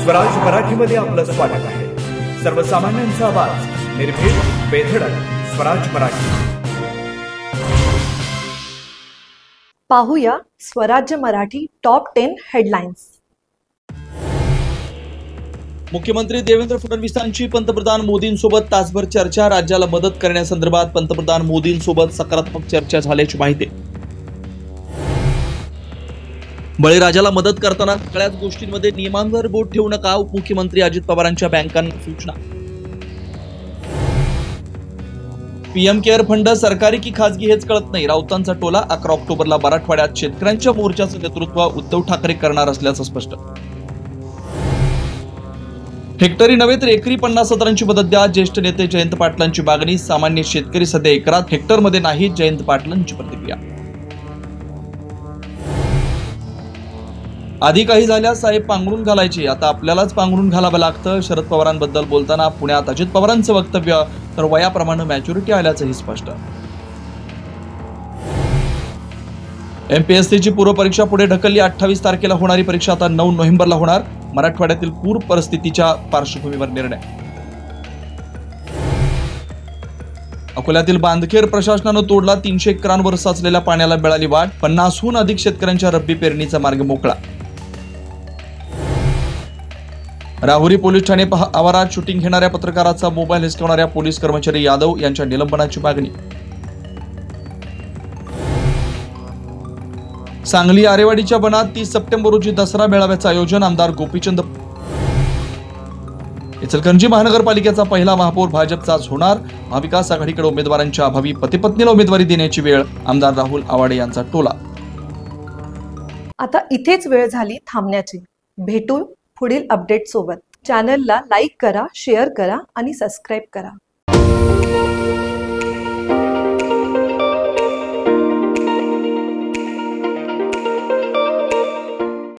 स्वराज मराठीमध्ये आपलं स्वागत आहे। सर्वसामान्यांचा आवाज, निर्भीड, बेधडक, स्वराज मराठी। पाहूया स्वराज्य मराठी टॉप 10 हेडलाइन्स। मुख्यमंत्री देवेंद्र फडणवीसांची पंतप्रधान मोदींसोबत तासभर चर्चा। राज्याला मदत करण्यासंदर्भात पंतप्रधान मोदींसोबत सकारात्मक चर्चा झाल्याची माहिती। बळीराजाला मदत करताना सगळ्याच गोष्टींमध्ये नियमांवर बोट ठेवू नका, उपमुख्यमंत्री अजित पवारांच्या बँकांना सूचना। पीएम केअर फंड सरकारी की खासगी हेच कळत नाही, राऊतांचा टोला। 11 ऑक्टोबरला मराठवाड्यात शेतकऱ्यांच्या मोर्चाचं नेतृत्व उद्धव ठाकरे करणार असल्याचं स्पष्ट। हेक्टरी नव्हे तर एकरी 50,000ची मदत द्या, ज्येष्ठ नेते जयंत पाटलांची मागणी। सामान्य शेतकरी सध्या एकरात हेक्टरमध्ये नाही, जयंत पाटलांची प्रतिक्रिया। आधी काही झाल्यास साहेब पांघरून घालायचे, आता आपल्यालाच पांघरून घालावं लागतं। शरद पवारांबद्दल बोलताना पुण्यात अजित पवारांचं वक्तव्य, तर वयाप्रमाणे मॅच्युरिटी आल्याचंही स्पष्ट। एमपीएससीची पूर्व परीक्षा पुढे ढकलली, 28 तारखेला होणारी परीक्षा आता 9 नोव्हेंबरला होणार। मराठवाड्यातील पूर परिस्थितीच्या पार्श्वभूमीवर निर्णय। अकोल्यातील बांधखेर प्रशासनानं तोडला, 300 एकरांवर साचलेल्या पाण्याला मिळाली वाट। 50हून अधिक शेतकऱ्यांच्या रब्बी पेरणीचा मार्ग मोकळा। राहुरी पोलीस ठाणे आवारात शूटिंग घेणाऱ्या पत्रकाराचा मोबाईल हिसकावणाऱ्या पोलीस कर्मचारी यादव यांच्या निलंबनाची मागणी। सांगली आरेवाडीच्या बनात 30 सप्टेंबर रोजी दसरा मेळाव्याचं आयोजन, आमदार गोपीचंद। इचलकरंजी महानगरपालिकेचा पहिला महापौर भाजपचाच होणार, महाविकास आघाडीकडे उमेदवारांच्या अभावी पतीपत्नीला उमेदवारी देण्याची वेळ, आमदार राहुल आवाडे यांचा टोला। आता इथेच वेळ झाली थांबण्याची। भेटू पुढील अपडेट सोबत। चॅनलला लाईक करा, शेअर करा आणि सबस्क्राईब करा।